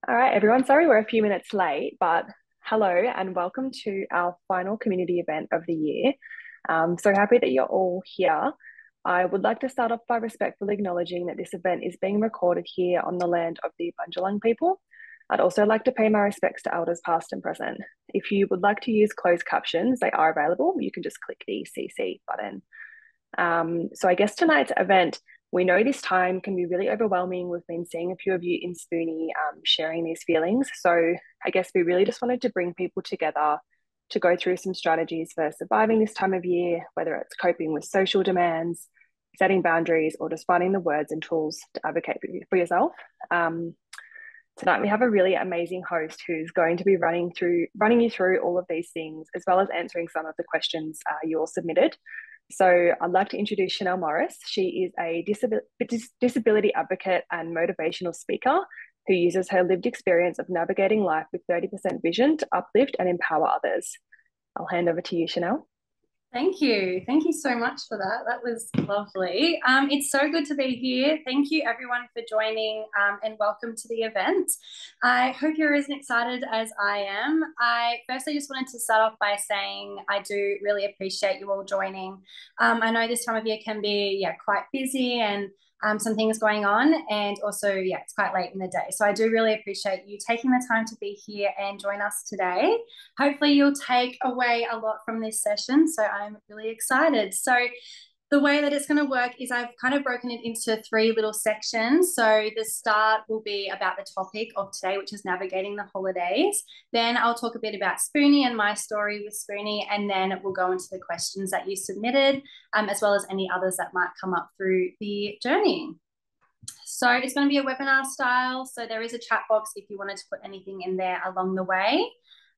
All right, everyone. Sorry we're a few minutes late, but hello and welcome to our final community event of the year. So happy that you're all here. I would like to start off by respectfully acknowledging that this event is being recorded here on the land of the Bundjalung people. I'd also like to pay my respects to elders past and present. If you would like to use closed captions, they are available. You can just click the CC button. So I guess tonight's event, we know this time can be really overwhelming. We've been seeing a few of you in Spoonie sharing these feelings. So I guess we really just wanted to bring people together to go through some strategies for surviving this time of year, whether it's coping with social demands, setting boundaries, or just finding the words and tools to advocate for yourself. Tonight we have a really amazing host who's going to be running you through all of these things, as well as answering some of the questions you all submitted. So I'd like to introduce Chanelle Morris. She is a disability advocate and motivational speaker who uses her lived experience of navigating life with 30% vision to uplift and empower others. I'll hand over to you, Chanelle. Thank you. Thank you so much for that. That was lovely. It's so good to be here. Thank you, everyone, for joining and welcome to the event. I hope you're as excited as I am. I firstly just wanted to start off by saying I do really appreciate you all joining. I know this time of year can be quite busy and some things going on, and also it's quite late in the day, so I do really appreciate you taking the time to be here and join us today. Hopefully you'll take away a lot from this session, so I'm really excited. So the way that it's going to work is I've kind of broken it into three little sections. So the start will be about the topic of today, which is navigating the holidays. Then I'll talk a bit about Spoonie and my story with Spoonie, and then we'll go into the questions that you submitted, as well as any others that might come up through the journey. So it's going to be a webinar style. So there is a chat box if you wanted to put anything in there along the way.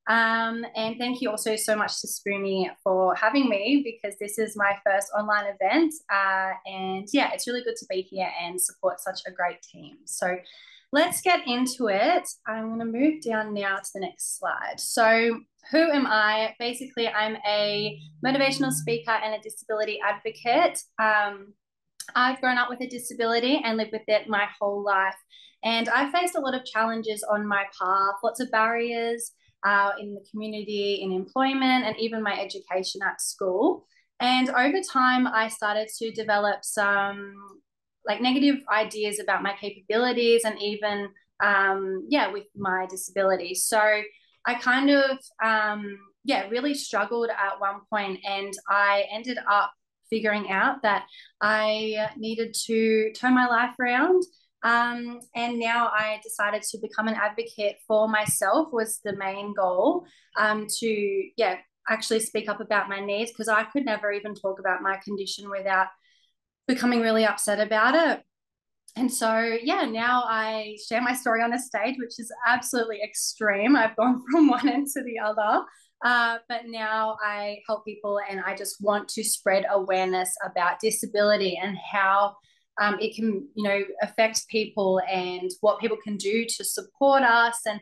And thank you also so much to Spoonie for having me, because this is my first online event. And it's really good to be here and support such a great team. So let's get into it. I'm going to move down now to the next slide. So who am I? Basically, I'm a motivational speaker and a disability advocate. I've grown up with a disability and lived with it my whole life. And I've faced a lot of challenges on my path, lots of barriers in the community, in employment, and even my education at school. And over time, I started to develop some negative ideas about my capabilities and even, with my disability. So I kind of, really struggled at one point, and I ended up figuring out that I needed to turn my life around. And now I decided to become an advocate for myself was the main goal, to actually speak up about my needs, because I could never even talk about my condition without becoming really upset about it. And so, now I share my story on a stage, which is absolutely extreme. I've gone from one end to the other. But now I help people, and I just want to spread awareness about disability and how it can, affect people and what people can do to support us. And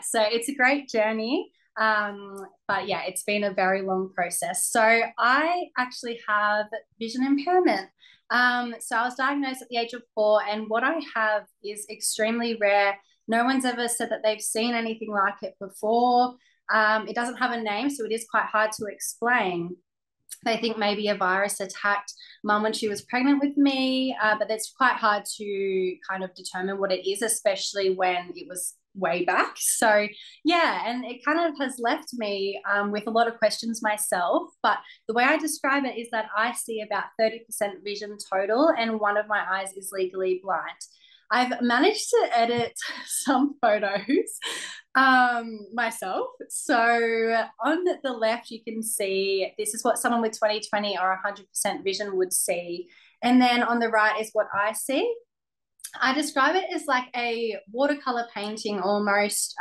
so it's a great journey. But it's been a very long process. So I actually have vision impairment. So I was diagnosed at the age of 4, and what I have is extremely rare. No one's ever said that they've seen anything like it before. It doesn't have a name, so it is quite hard to explain. They think maybe a virus attacked mum when she was pregnant with me, but it's quite hard to kind of determine what it is, especially when it was way back. So and it kind of has left me with a lot of questions myself. But the way I describe it is that I see about 30% vision total, and one of my eyes is legally blind. I've managed to edit some photos myself. So on the left, you can see this is what someone with 20/20 or 100% vision would see. And then on the right is what I see. I describe it as like a watercolor painting almost.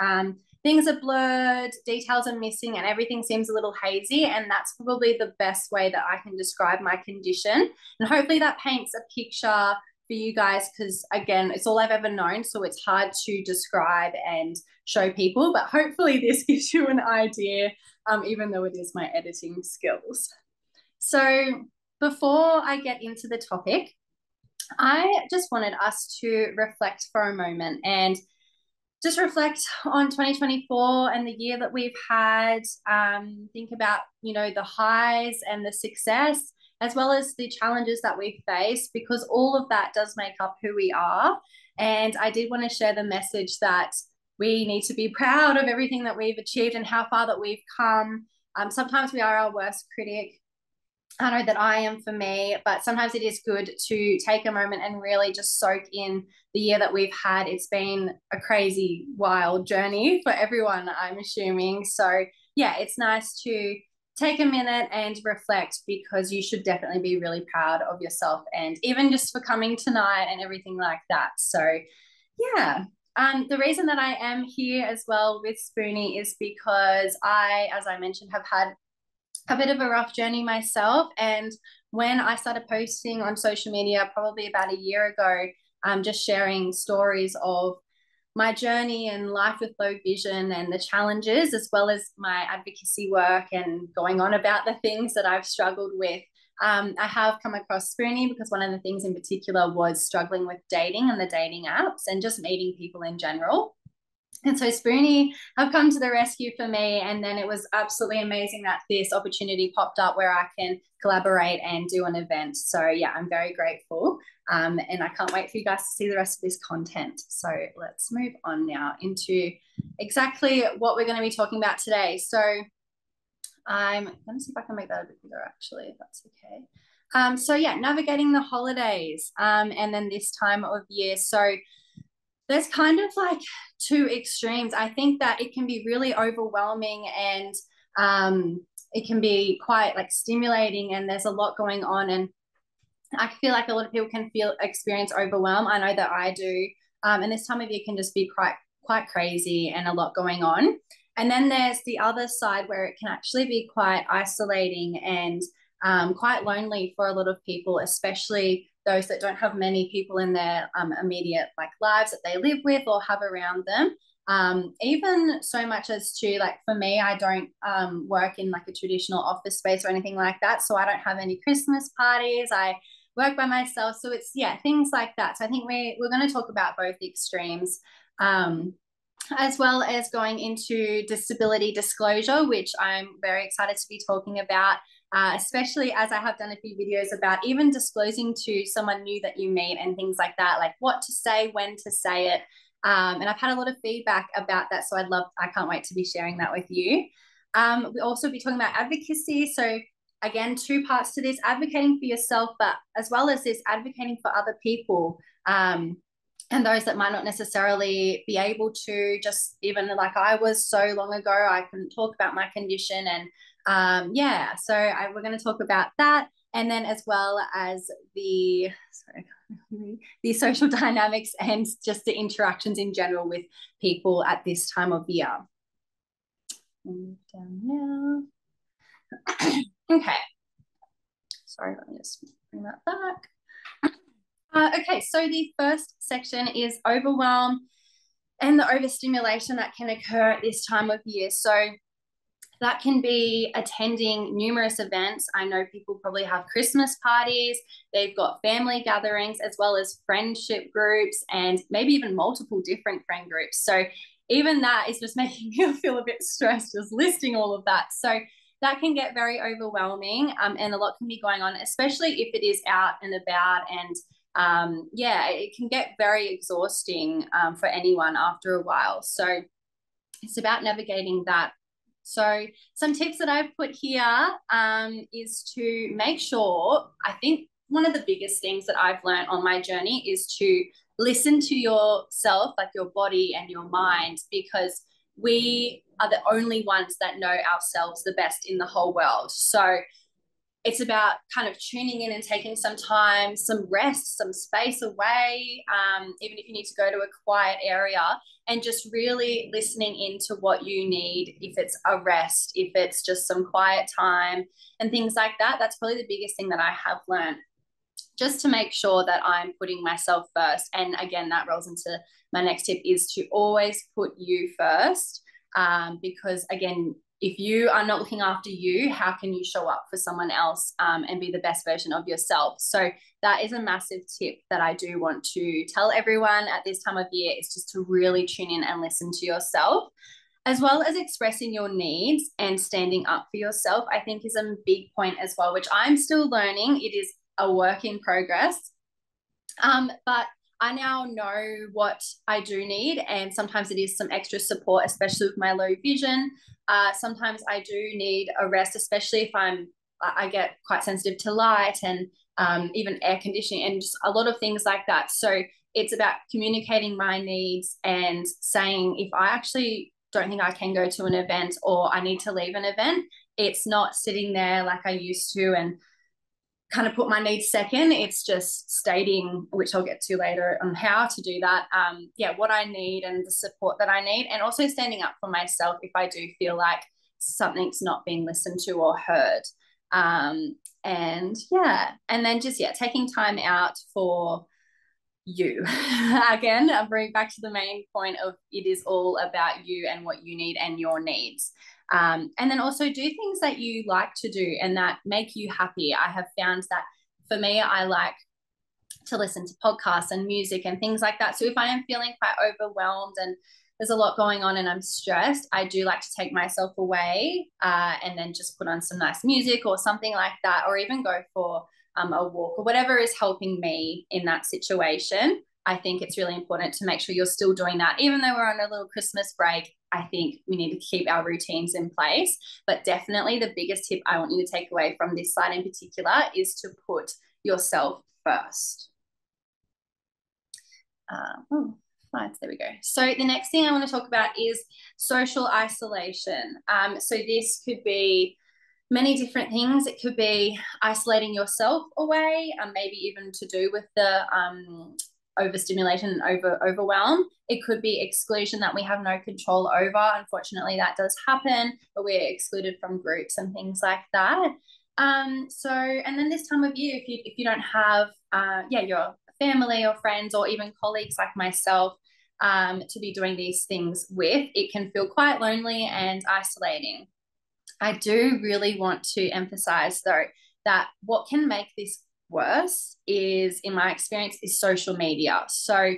Things are blurred, details are missing, and everything seems a little hazy. And that's probably the best way that I can describe my condition. And hopefully that paints a picture for you guys, because again, it's all I've ever known, so it's hard to describe and show people, but hopefully this gives you an idea, even though it is my editing skills. So before I get into the topic, I just wanted us to reflect for a moment and just reflect on 2024 and the year that we've had. Think about, the highs and the success, as well as the challenges that we've faced, because all of that does make up who we are. And I did want to share the message that we need to be proud of everything that we've achieved and how far that we've come. Sometimes we are our worst critic. I know that I am for me, but sometimes it is good to take a moment and really just soak in the year that we've had. It's been a crazy, wild journey for everyone, I'm assuming. So yeah, it's nice to take a minute and reflect, because you should definitely be really proud of yourself, and even just for coming tonight and everything like that. So yeah. The reason that I am here as well with Spoonie is because I, as I mentioned, have had a bit of a rough journey myself. And when I started posting on social media, probably about a year ago, just sharing stories of my journey and life with low vision and the challenges, as well as my advocacy work and going on about the things that I've struggled with. I have come across Spoonie because one of the things in particular was struggling with dating and the dating apps and just meeting people in general. And so Spoonie have come to the rescue for me. And then it was absolutely amazing that this opportunity popped up where I can collaborate and do an event. So yeah, I'm very grateful. And I can't wait for you guys to see the rest of this content. So let's move on now into exactly what we're going to be talking about today. So I'm going to see if I can make that a bit bigger, actually, if that's okay. So yeah, navigating the holidays and then this time of year. So there's kind of like two extremes. I think that it can be really overwhelming, and it can be quite like stimulating, and there's a lot going on. And I feel like a lot of people can experience overwhelm. I know that I do. And this time of year can just be quite crazy and a lot going on. And then there's the other side where it can actually be quite isolating and quite lonely for a lot of people, especially those that don't have many people in their immediate like lives that they live with or have around them. Even so much as to, like, for me, I don't work in like a traditional office space or anything like that. So I don't have any Christmas parties. I work by myself. So it's, yeah, things like that. So I think we're going to talk about both extremes. As well as going into disability disclosure, which I'm very excited to be talking about, especially as I have done a few videos about even disclosing to someone new that you meet and things like that, like what to say, when to say it. And I've had a lot of feedback about that. So I can't wait to be sharing that with you. We'll also be talking about advocacy. So again, two parts to this: advocating for yourself, but as well as this, advocating for other people. And those that might not necessarily be able to, just even like I was so long ago, I couldn't talk about my condition. And we're going to talk about that. And then as well as the social dynamics and just the interactions in general with people at this time of year. Move down now. Okay. Sorry, let me just bring that back. Okay, so the first section is overwhelm and the overstimulation that can occur at this time of year. So that can be attending numerous events. I know people probably have Christmas parties, they've got family gatherings, as well as friendship groups, and maybe even multiple different friend groups. So even that is just making me feel a bit stressed just listing all of that. So that can get very overwhelming, and a lot can be going on, especially if it is out and about. And it can get very exhausting for anyone after a while. So it's about navigating that. So some tips that I've put here is to make sure, I think one of the biggest things that I've learned on my journey is to listen to yourself, like your body and your mind, because we are the only ones that know ourselves the best in the whole world. So it's about kind of tuning in and taking some time, some rest, some space away, even if you need to go to a quiet area, and just really listening into what you need. If it's a rest, if it's just some quiet time and things like that, that's probably the biggest thing that I have learned, just to make sure that I'm putting myself first. And again, that rolls into my next tip, is to always put you first. Because again, if you are not looking after you, how can you show up for someone else and be the best version of yourself? So that is a massive tip that I do want to tell everyone at this time of year, is just to really tune in and listen to yourself, as well as expressing your needs and standing up for yourself. I think is a big point as well, which I'm still learning. It is a work in progress. But I now know what I do need, and sometimes it is some extra support, especially with my low vision. Sometimes I do need a rest, especially if I get quite sensitive to light and even air conditioning and just a lot of things like that. So it's about communicating my needs and saying, if I actually don't think I can go to an event or I need to leave an event, it's not sitting there like I used to and kind of put my needs second. It's just stating, which I'll get to later, on how to do that. What I need and the support that I need, and also standing up for myself if I do feel like something's not being listened to or heard. And then just taking time out for you. Again, I'll bring back to the main point of it is all about you and what you need and your needs. And then also do things that you like to do and that make you happy. I have found that for me, I like to listen to podcasts and music and things like that. So if I am feeling quite overwhelmed and there's a lot going on and I'm stressed, I do like to take myself away and then just put on some nice music or something like that, or even go for a walk or whatever is helping me in that situation. I think it's really important to make sure you're still doing that. Even though we're on a little Christmas break, I think we need to keep our routines in place. But definitely the biggest tip I want you to take away from this slide in particular is to put yourself first. Slides, there we go. So the next thing I want to talk about is social isolation. So this could be many different things. It could be isolating yourself away, maybe even to do with the overstimulation and overwhelm. It could be exclusion that we have no control over. Unfortunately, that does happen, but we're excluded from groups and things like that. And then this time of year, if you don't have your family or friends or even colleagues like myself to be doing these things with, it can feel quite lonely and isolating. I do really want to emphasize, though, that what can make this worse is, in my experience, is social media. So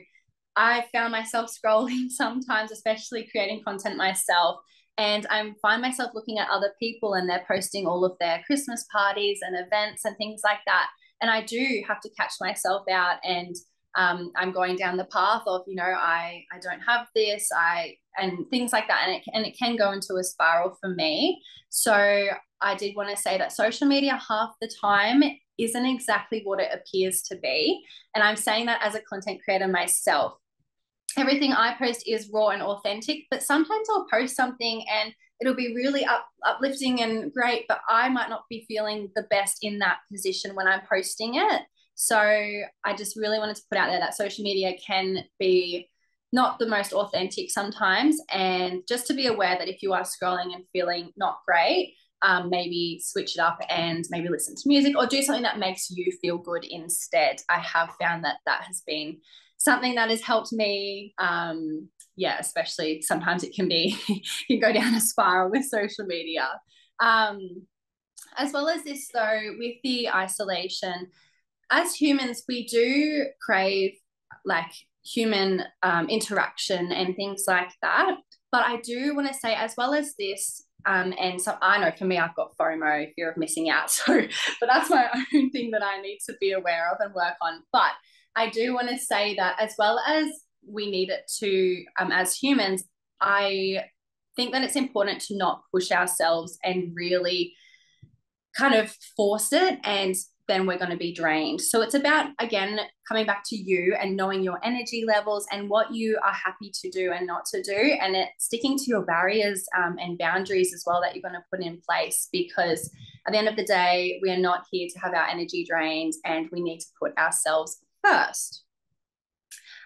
I found myself scrolling sometimes, especially creating content myself, and I find myself looking at other people and they're posting all of their Christmas parties and events and things like that. And I do have to catch myself out, and I'm going down the path of, I don't have this, and things like that. And it can go into a spiral for me. So I did want to say that social media half the time isn't exactly what it appears to be. And I'm saying that as a content creator myself. Everything I post is raw and authentic, but sometimes I'll post something and it'll be really uplifting and great, but I might not be feeling the best in that position when I'm posting it. So I just really wanted to put out there that social media can be not the most authentic sometimes, and just to be aware that if you are scrolling and feeling not great, maybe switch it up and maybe listen to music or do something that makes you feel good instead. I have found that has been something that has helped me. Especially sometimes it can be, you can go down a spiral with social media. As well as this, though, with the isolation, as humans, we do crave like human interaction and things like that. But I do want to say, as well as this, and so I know for me, I've got FOMO, fear of missing out. But that's my own thing that I need to be aware of and work on. But I do want to say that as well as we need it to, as humans, I think that it's important to not push ourselves and really kind of force it, and then we're going to be drained. So it's about, again, coming back to you and knowing your energy levels and what you are happy to do and not to do, and sticking to your barriers and boundaries as well that you're going to put in place, because at the end of the day, we are not here to have our energy drained, and we need to put ourselves first.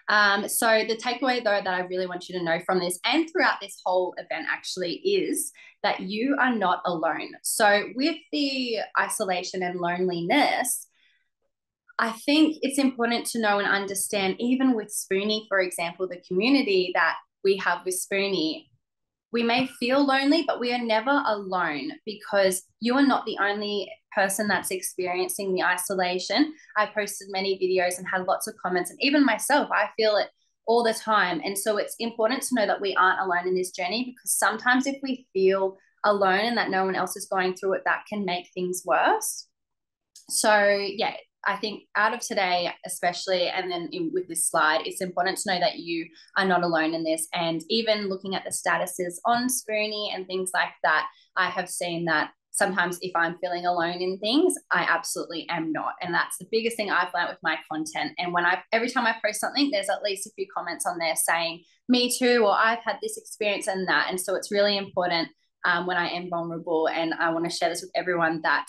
So the takeaway, though, that I really want you to know from this and throughout this whole event actually is that you are not alone. So with the isolation and loneliness, I think it's important to know and understand, even with Spoonie, for example, the community that we have with Spoonie, we may feel lonely, but we are never alone, because you are not the only person that's experiencing the isolation. I posted many videos and had lots of comments, and even myself, I feel it all the time. And so it's important to know that we aren't alone in this journey, because sometimes if we feel alone and that no one else is going through it, that can make things worse. So yeah, I think out of today, especially, and then with this slide, it's important to know that you are not alone in this. And even looking at the statuses on Spoonie and things like that, I have seen that sometimes if I'm feeling alone in things, I absolutely am not. And that's the biggest thing I've learned with my content. And every time I post something, there's at least a few comments on there saying, me too, or I've had this experience and that. And so it's really important when I am vulnerable, and I want to share this with everyone, that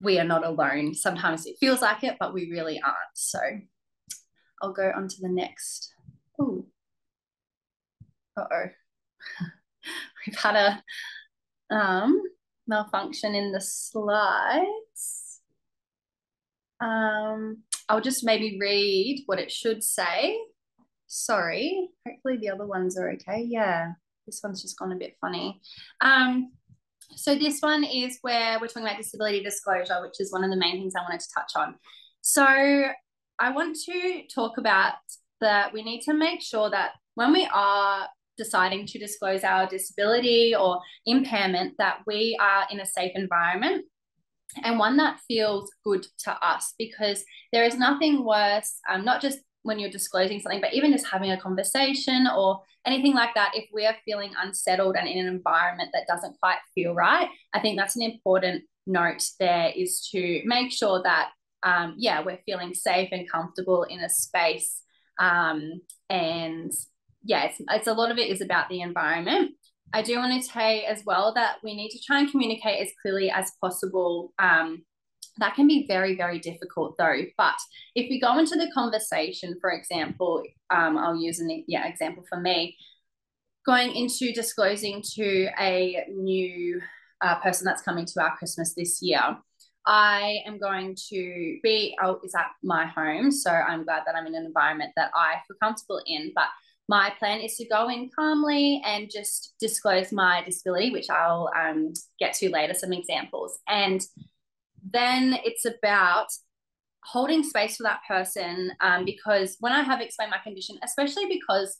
we are not alone. Sometimes it feels like it, but we really aren't. So I'll go on to the next. Oh, uh-oh. We've had a malfunction in the slides. I'll just maybe read what it should say. Sorry. Hopefully the other ones are okay. Yeah, this one's just gone a bit funny. So this one is where we're talking about disability disclosure, which is one of the main things I wanted to touch on. So I want to talk about that we need to make sure that when we are deciding to disclose our disability or impairment, that we are in a safe environment and one that feels good to us, because there is nothing worse, not just when you're disclosing something, but even just having a conversation or anything like that. If we are feeling unsettled and in an environment that doesn't quite feel right, I think that's an important note there, is to make sure that, we're feeling safe and comfortable in a space. And yeah, it's a lot of it is about the environment. I do want to say as well that we need to try and communicate as clearly as possible. That can be very, very difficult though. But if we go into the conversation, for example, I'll use an example for me, going into disclosing to a new person that's coming to our Christmas this year. I am going to be, is at my home. So I'm glad that I'm in an environment that I feel comfortable in. But my plan is to go in calmly and just disclose my disability, which I'll get to later, some examples. And then it's about holding space for that person, because when I have explained my condition, especially because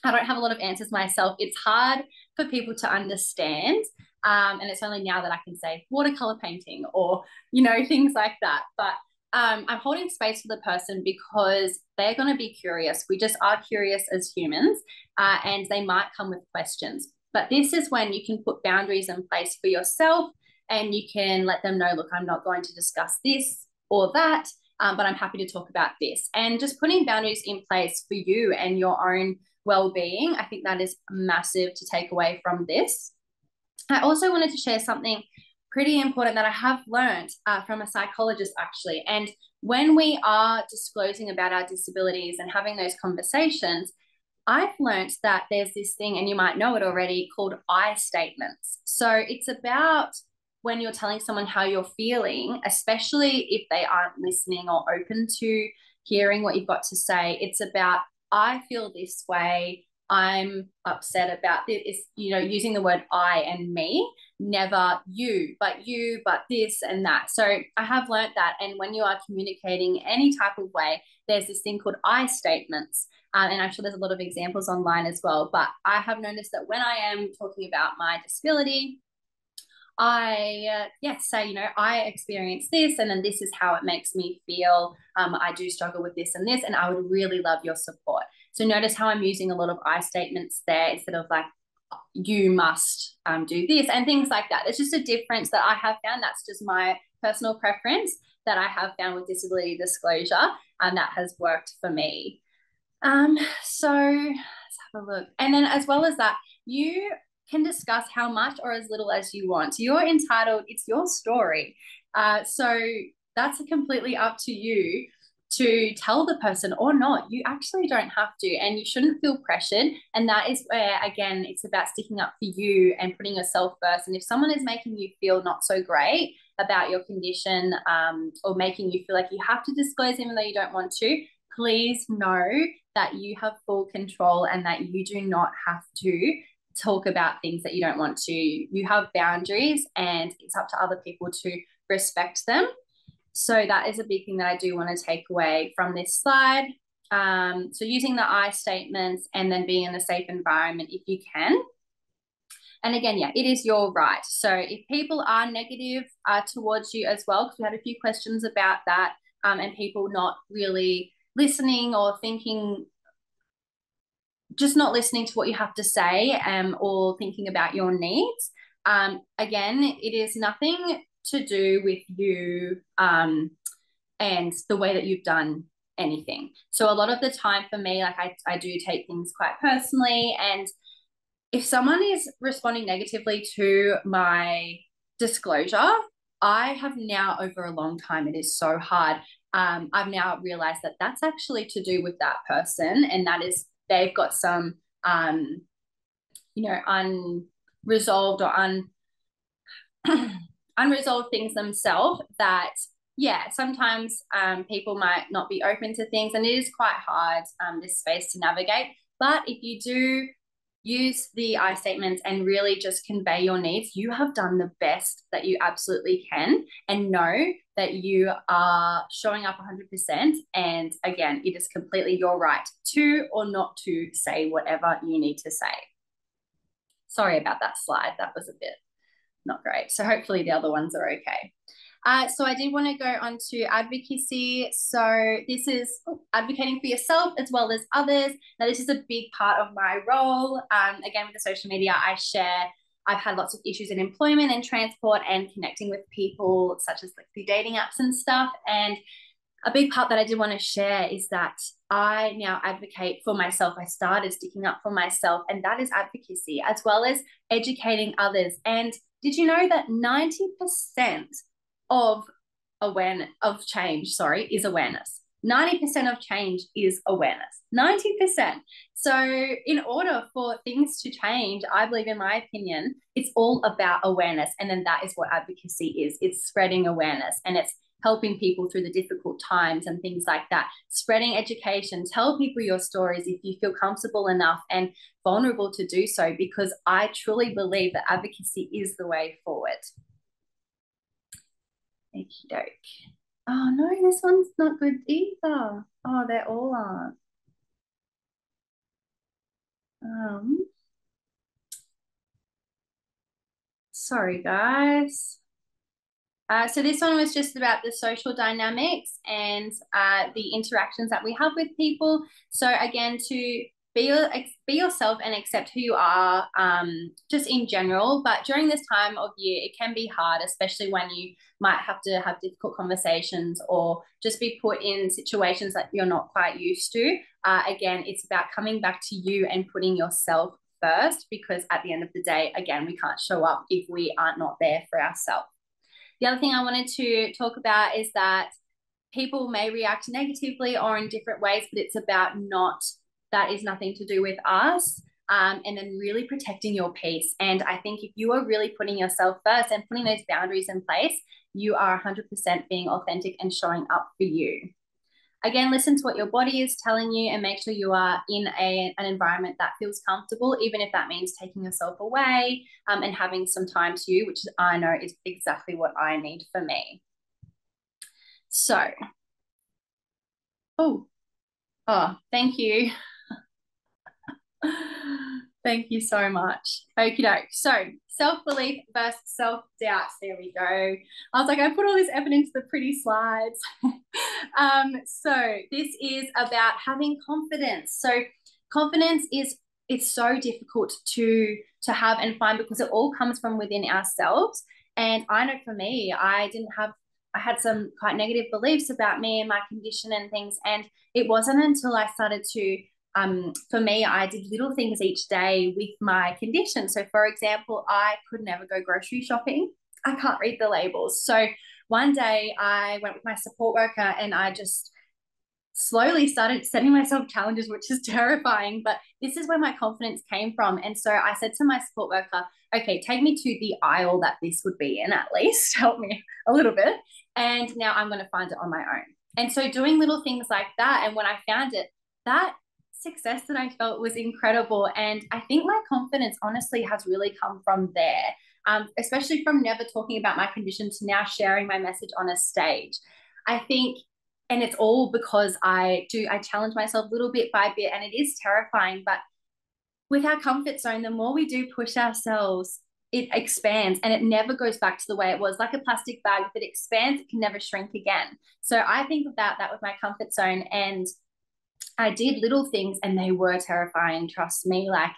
I don't have a lot of answers myself, it's hard for people to understand. And it's only now that I can say watercolor painting or, things like that. But I'm holding space for the person because they're going to be curious. We just are curious as humans, and they might come with questions. But this is when you can put boundaries in place for yourself, and you can let them know, look, I'm not going to discuss this or that, but I'm happy to talk about this. And just putting boundaries in place for you and your own well-being, I think that is massive to take away from this. I also wanted to share something pretty important that I have learned from a psychologist, actually. And when we are disclosing about our disabilities and having those conversations, I've learned that there's this thing, and you might know it already, called I statements. So it's about when you're telling someone how you're feeling, especially if they aren't listening or open to hearing what you've got to say, it's about, I feel this way, I'm upset about this, using the word I and me, never you, but this and that. So I have learned that. And when you are communicating any type of way, there's this thing called I statements. And I'm sure there's a lot of examples online as well. But I have noticed that when I am talking about my disability, I say, I experience this, and then this is how it makes me feel. I do struggle with this and this, and I would really love your support. So notice how I'm using a lot of I statements there instead of like, you must do this and things like that. It's just a difference that I have found. That's just my personal preference that I have found with disability disclosure, and that has worked for me. So let's have a look. And then as well as that, you can discuss how much or as little as you want. You're entitled, it's your story. So that's completely up to you to tell the person or not. You actually don't have to, and you shouldn't feel pressured. And that is where, again, it's about sticking up for you and putting yourself first. And if someone is making you feel not so great about your condition, or making you feel like you have to disclose even though you don't want to, please know that you have full control and that you do not have to talk about things that you don't want to. You have boundaries, and it's up to other people to respect them. So that is a big thing that I do want to take away from this slide. So using the I statements and then being in a safe environment if you can. And again, yeah, it is your right. So if people are negative towards you as well, because we had a few questions about that, and people not really listening or thinking, just not listening to what you have to say, or thinking about your needs. Again, it is nothing to do with you and the way that you've done anything. So a lot of the time for me, like I do take things quite personally, and if someone is responding negatively to my disclosure, I have now over a long time, it is so hard. I've now realized that that's actually to do with that person, and that is they've got some, unresolved or unresolved things themselves that, yeah, sometimes people might not be open to things, and it is quite hard, this space to navigate. But if you do use the I statements and really just convey your needs, you have done the best that you absolutely can, and know that you are showing up 100%. And again, it is completely your right to or not to say whatever you need to say. Sorry about that slide. That was a bit not great. So hopefully the other ones are okay. So I did want to go on to advocacy. So this is advocating for yourself as well as others. Now, this is a big part of my role. Again, with the social media, I've had lots of issues in employment and transport and connecting with people such as like the dating apps and stuff. And a big part that I did want to share is that I now advocate for myself. I started sticking up for myself, and that is advocacy, as well as educating others. And did you know that 90% of change is awareness? 90% of change is awareness. 90%. So in order for things to change, I believe, in my opinion, it's all about awareness. And then that is what advocacy is. It's spreading awareness, and it's helping people through the difficult times and things like that. Spreading education, tell people your stories if you feel comfortable enough and vulnerable to do so, because I truly believe that advocacy is the way forward. Okie doke. Oh no, this one's not good either. Oh, they're all aren't. Sorry guys. So this one was just about the social dynamics and the interactions that we have with people. So again, to be yourself and accept who you are, just in general. But during this time of year, it can be hard, especially when you might have to have difficult conversations or just be put in situations that you're not quite used to. Again, it's about coming back to you and putting yourself first, because at the end of the day, again, we can't show up if we are not there for ourselves. The other thing I wanted to talk about is that people may react negatively or in different ways, but it's about that is nothing to do with us. And then really protecting your peace. And I think if you are really putting yourself first and putting those boundaries in place, you are 100% being authentic and showing up for you. Again, listen to what your body is telling you, and make sure you are in an environment that feels comfortable, even if that means taking yourself away and having some time to you, which I know is exactly what I need for me. So, thank you. Thank you so much. Okie doke. So self-belief versus self-doubt. There we go. I was like, I put all this effort into the pretty slides. So this is about having confidence. So confidence it's so difficult to have and find, because it all comes from within ourselves. And I know for me, I had some quite negative beliefs about me and my condition and things. And it wasn't until I started to for me, I did little things each day with my condition. So for example, I could never go grocery shopping. I can't read the labels. So one day I went with my support worker, and I just slowly started setting myself challenges, which is terrifying, but this is where my confidence came from. And so I said to my support worker, okay, take me to the aisle that this would be in, at least help me a little bit. And now I'm going to find it on my own. And so doing little things like that. And when I found it, that success that I felt was incredible. And I think my confidence honestly has really come from there, especially from never talking about my condition to now sharing my message on a stage. I think, and it's all because I challenge myself little bit by bit, and it is terrifying, but with our comfort zone, the more we do push ourselves, it expands and it never goes back to the way it was. Like a plastic bag, if it expands, it can never shrink again. So I think about that with my comfort zone, and I did little things and they were terrifying. Trust me, like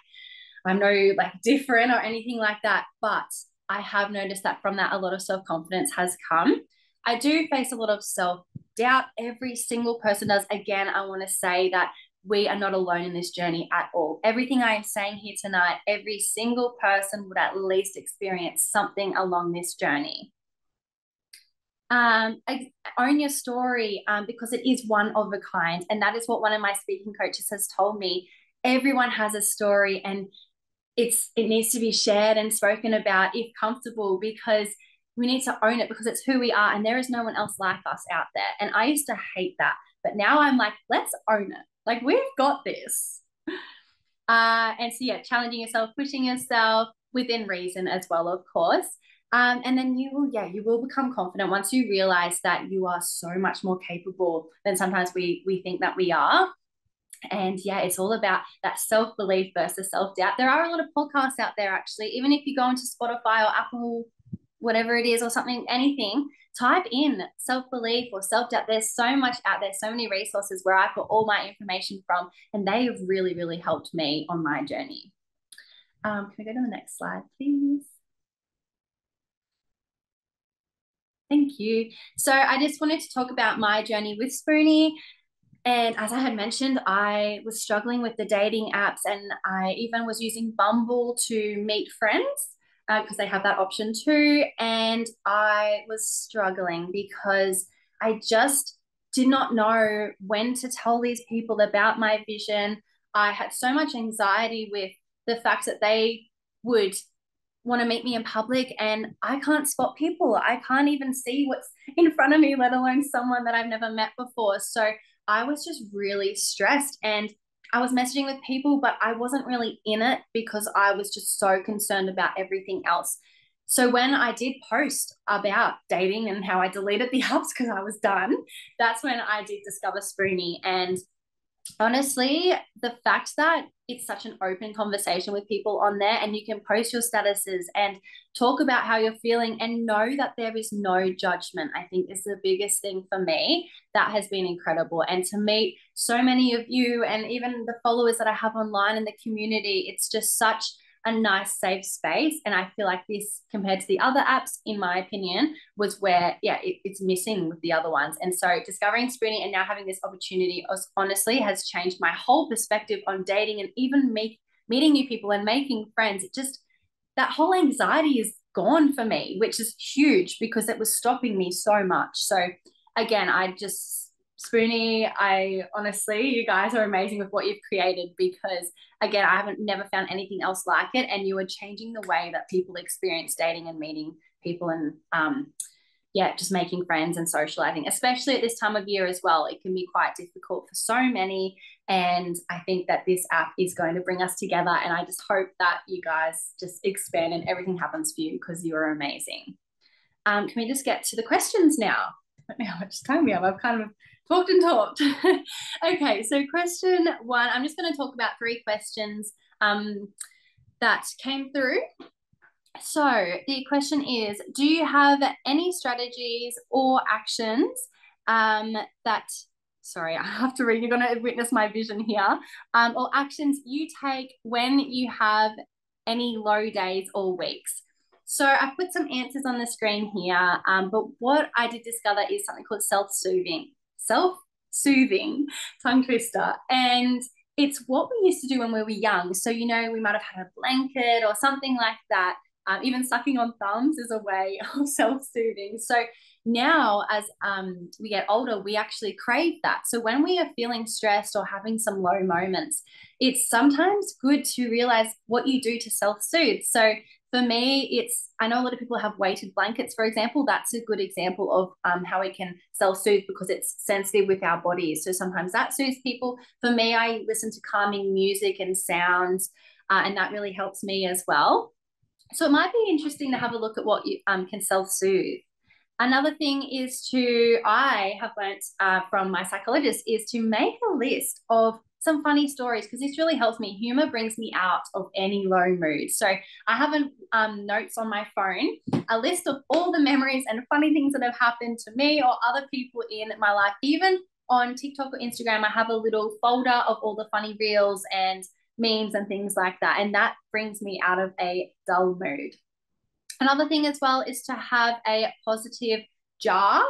I'm no like different or anything like that, but I have noticed that from that a lot of self-confidence has come. I do face a lot of self-doubt. Every single person does. Again, I want to say that we are not alone in this journey at all. Everything I am saying here tonight, every single person would at least experience something along this journey. Own your story, because it is one of a kind, and that is what one of my speaking coaches has told me. Everyone has a story, and it needs to be shared and spoken about if comfortable, because we need to own it, because it's who we are and there is no one else like us out there. And I used to hate that, but now I'm like, let's own it. Like, we've got this. And so yeah, challenging yourself, pushing yourself within reason as well, of course. And then you will become confident once you realize that you are so much more capable than sometimes we think that we are. And yeah, it's all about that self-belief versus self-doubt. There are a lot of podcasts out there, actually. Even if you go into Spotify or Apple, whatever it is, or something, anything, type in self-belief or self-doubt. There's so much out there, so many resources where I put all my information from, and they have really, really helped me on my journey. Can we go to the next slide, please? Thank you. So I just wanted to talk about my journey with Spoonie. And as I had mentioned, I was struggling with the dating apps, and I even was using Bumble to meet friends because they have that option too. And I was struggling because I just did not know when to tell these people about my vision. I had so much anxiety with the fact that they would want to meet me in public, and I can't spot people. I can't even see what's in front of me, let alone someone that I've never met before. So I was just really stressed, and I was messaging with people, but I wasn't really in it because I was just so concerned about everything else. So when I did post about dating and how I deleted the apps because I was done, that's when I did discover Spoonie. And honestly, the fact that it's such an open conversation with people on there, and you can post your statuses and talk about how you're feeling and know that there is no judgment, I think is the biggest thing for me. That has been incredible. And to meet so many of you and even the followers that I have online in the community, it's just such a nice safe space. And I feel like this, compared to the other apps, in my opinion, was where it's missing with the other ones. And so discovering Spoonie and now having this opportunity honestly has changed my whole perspective on dating, and even meeting new people and making friends. It just, that whole anxiety is gone for me, which is huge because it was stopping me so much. So again, Spoonie, I honestly, you guys are amazing with what you've created, because again, I haven't never found anything else like it. And you are changing the way that people experience dating and meeting people, and just making friends and socializing, especially at this time of year as well. It can be quite difficult for so many. And I think that this app is going to bring us together. And I just hope that you guys just expand and everything happens for you, because you are amazing. Can we just get to the questions now? I don't know how much time we have. I've kind of talked and talked. Okay, so question one, I'm just going to talk about 3 questions that came through. So the question is, do you have any strategies or actions sorry, I have to read, you're going to witness my vision here, or actions you take when you have any low days or weeks? So I put some answers on the screen here, but what I did discover is something called self-soothing, tongue twister. And it's what we used to do when we were young. So, we might have had a blanket or something like that. Even sucking on thumbs is a way of self-soothing. So now as we get older, we actually crave that. So when we are feeling stressed or having some low moments, it's sometimes good to realize what you do to self-soothe. So for me, I know a lot of people have weighted blankets, for example. That's a good example of how we can self-soothe because it's sensitive with our bodies. So sometimes that soothes people. For me, I listen to calming music and sounds, and that really helps me as well. So it might be interesting to have a look at what you can self-soothe. Another thing I have learnt from my psychologist is to make a list of some funny stories because this really helps me. Humor brings me out of any low mood. So I have notes on my phone, a list of all the memories and funny things that have happened to me or other people in my life. Even on TikTok or Instagram, I have a little folder of all the funny reels and memes and things like that. And that brings me out of a dull mood. Another thing as well is to have a positive jar,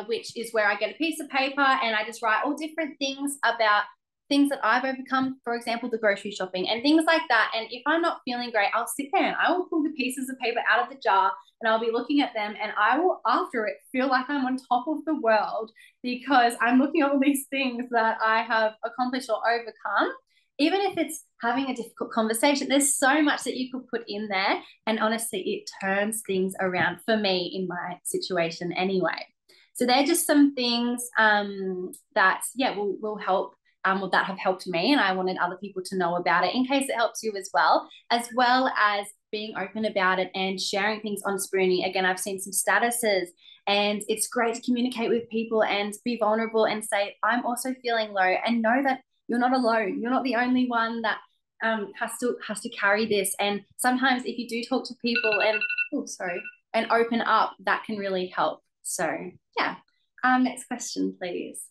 which is where I get a piece of paper and I just write all different things about things that I've overcome, for example, the grocery shopping and things like that. And if I'm not feeling great, I'll sit there and I will pull the pieces of paper out of the jar and I'll be looking at them and I will, after it, feel like I'm on top of the world because I'm looking at all these things that I have accomplished or overcome. Even if it's having a difficult conversation, there's so much that you could put in there. And honestly, it turns things around for me in my situation anyway. So they're just some things that, will help, that have helped me. And I wanted other people to know about it in case it helps you as well as being open about it and sharing things on Spoonie. Again, I've seen some statuses and it's great to communicate with people and be vulnerable and say, I'm also feeling low, and know that you're not alone. You're not the only one that has to carry this. And sometimes if you do talk to people and open up, that can really help. So yeah. Next question, please.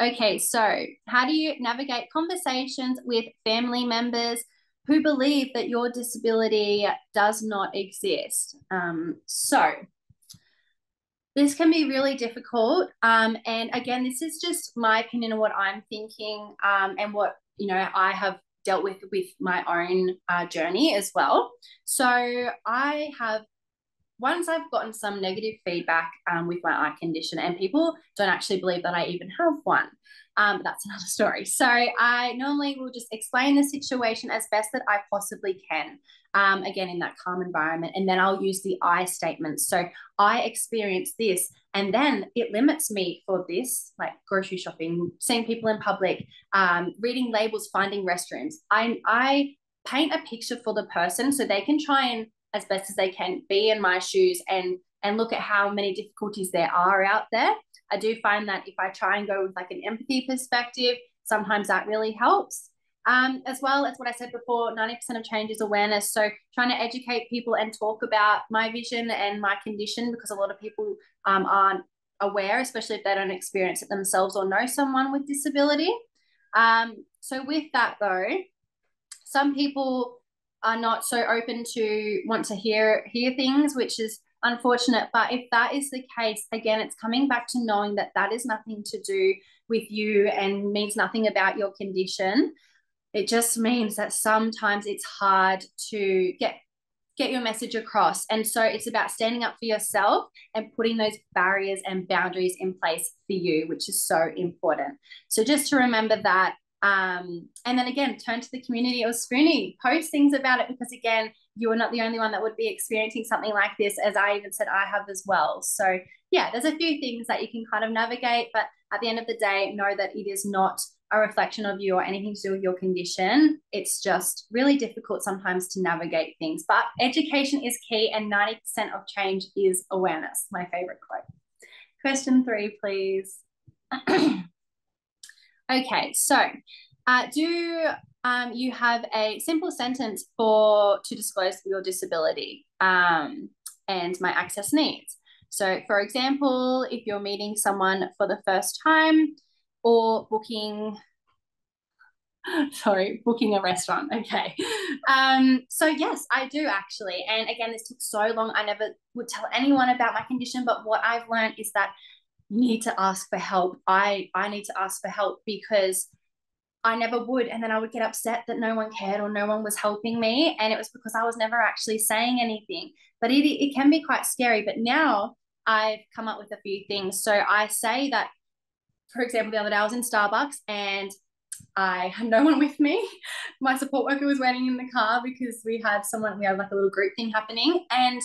Okay, so how do you navigate conversations with family members who believe that your disability does not exist? So this can be really difficult. And again, this is just my opinion of what I'm thinking and what, I have dealt with my own journey as well. So once I've gotten some negative feedback with my eye condition, and people don't actually believe that I even have one. But that's another story. So I normally will just explain the situation as best that I possibly can, again, in that calm environment. And then I'll use the I statement. So I experienced this, and then it limits me for this, like grocery shopping, seeing people in public, reading labels, finding restrooms. I paint a picture for the person so they can try and, as best as they can, be in my shoes and look at how many difficulties there are out there. I do find that if I try and go with like an empathy perspective, sometimes that really helps. As well as what I said before, 90% of change is awareness. So trying to educate people and talk about my vision and my condition, because a lot of people aren't aware, especially if they don't experience it themselves or know someone with disability. So with that though, some people are not so open to want to hear things, which is unfortunate. But if that is the case, again, it's coming back to knowing that that is nothing to do with you and means nothing about your condition. It just means that sometimes it's hard to get your message across. And so it's about standing up for yourself and putting those barriers and boundaries in place for you, which is so important. So just to remember that. And then again, turn to the community of Spoonie, post things about it, because again, you are not the only one that would be experiencing something like this, as I even said I have as well. So yeah, there's a few things that you can kind of navigate, but at the end of the day, know that it is not a reflection of you or anything to do with your condition. It's just really difficult sometimes to navigate things, but education is key, and 90% of change is awareness. My favorite quote. Question 3, please. Okay, so do you have a simple sentence to disclose your disability and my access needs? So for example, if you're meeting someone for the first time or booking a restaurant. Okay. So yes, I do actually. And again, this took so long. I never would tell anyone about my condition, but what I've learned is that you need to ask for help. I need to ask for help, because I never would. And then I would get upset that no one cared or no one was helping me. And it was because I was never actually saying anything. But it can be quite scary. But now I've come up with a few things. So I say that, for example, the other day I was in Starbucks and I had no one with me. My support worker was waiting in the car because we had like a little group thing happening. And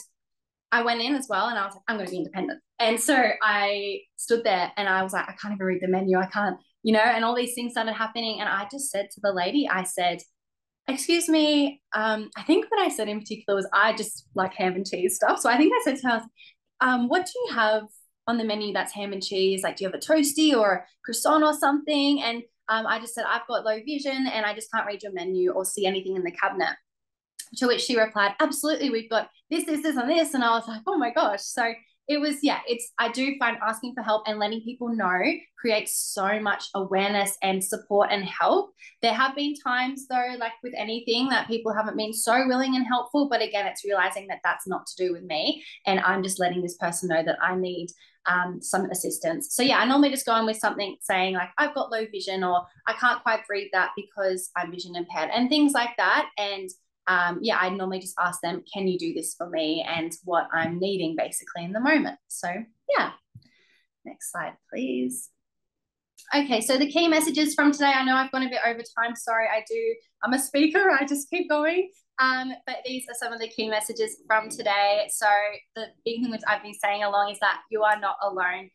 I went in as well and I was like, I'm going to be independent. And so I stood there and I was like, I can't even read the menu. I can't, and all these things started happening. And I just said to the lady, I said, excuse me, I think what I said in particular was I just like ham and cheese stuff. So I think I said to her, what do you have on the menu that's ham and cheese? Like, do you have a toasty or a croissant or something? And I just said, I've got low vision and I just can't read your menu or see anything in the cabinet. To which she replied, absolutely, we've got this, and this. And I was like, oh my gosh. So it was, I do find asking for help and letting people know creates so much awareness and support and help. There have been times though, like with anything, that people haven't been so willing and helpful. But again, it's realizing that that's not to do with me. And I'm just letting this person know that I need some assistance. So I normally just go on with something saying like, I've got low vision, or I can't quite read that because I'm vision impaired, and things like that. And I normally just ask them, can you do this for me, and what I'm needing basically in the moment. So next slide, please. Okay, so the key messages from today, I know I've gone a bit over time. Sorry, I'm a speaker, I just keep going. But these are some of the key messages from today. So the big thing which I've been saying along is that you are not alone.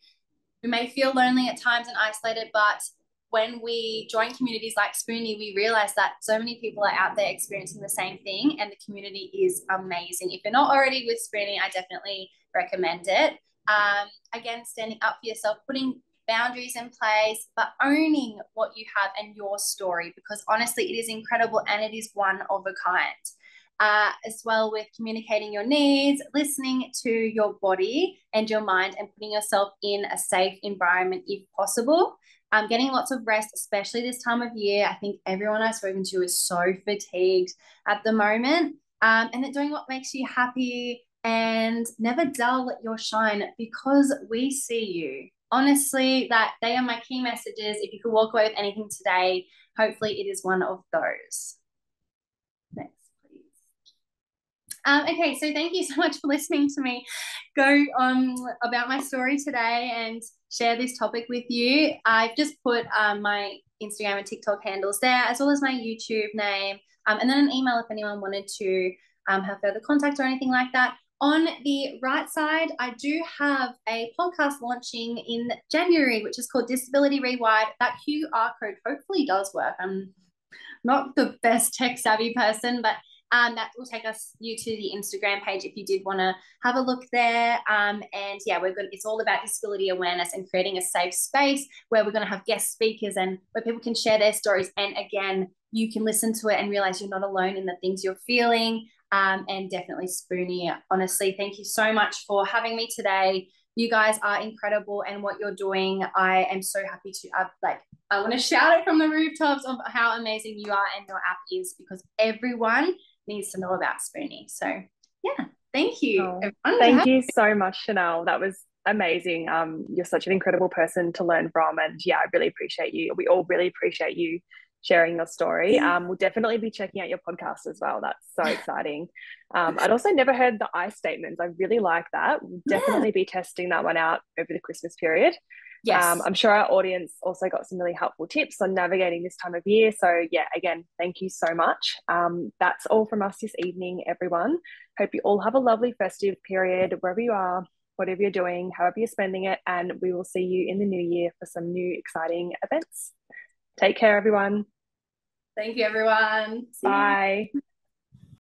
We may feel lonely at times and isolated, but when we join communities like Spoonie, we realize that so many people are out there experiencing the same thing, and the community is amazing. If you're not already with Spoonie, I definitely recommend it. Again, standing up for yourself, putting boundaries in place, but owning what you have and your story, because honestly, it is incredible and it is one of a kind. As well with communicating your needs, listening to your body and your mind, and putting yourself in a safe environment if possible. Getting lots of rest, especially this time of year. I think everyone I've spoken to is so fatigued at the moment. And then doing what makes you happy, and never dull your shine, because we see you. Honestly, that they are my key messages. If you could walk away with anything today, hopefully it is one of those. Next, please. Okay, so thank you so much for listening to me go about my story today and share this topic with you. I've just put my Instagram and TikTok handles there, as well as my YouTube name, and then an email if anyone wanted to have further contact or anything like that. On the right side, I do have a podcast launching in January, which is called Disability Rewired. That QR code hopefully does work. I'm not the best tech savvy person, but that will take you to the Instagram page if you did want to have a look there. And it's all about disability awareness and creating a safe space where we're going to have guest speakers and where people can share their stories. And again, you can listen to it and realize you're not alone in the things you're feeling. And definitely Spoonie, honestly, thank you so much for having me today. You guys are incredible, and what you're doing, I am so happy to I want to shout it from the rooftops of how amazing you are and your app is, because everyone needs to know about Spoonie. So thank you. Thank you so much, Chanelle. That was amazing. You're such an incredible person to learn from, and I really appreciate you. We all really appreciate you sharing your story. We'll definitely be checking out your podcast as well. That's so exciting. I'd also never heard the I statements. I really like that. We'll definitely be testing that one out over the Christmas period. Yes. I'm sure our audience also got some really helpful tips on navigating this time of year. So again, thank you so much. That's all from us this evening, everyone. Hope you all have a lovely festive period, wherever you are, whatever you're doing, however you're spending it. And we will see you in the new year for some new exciting events. Take care, everyone. Thank you, everyone. Bye.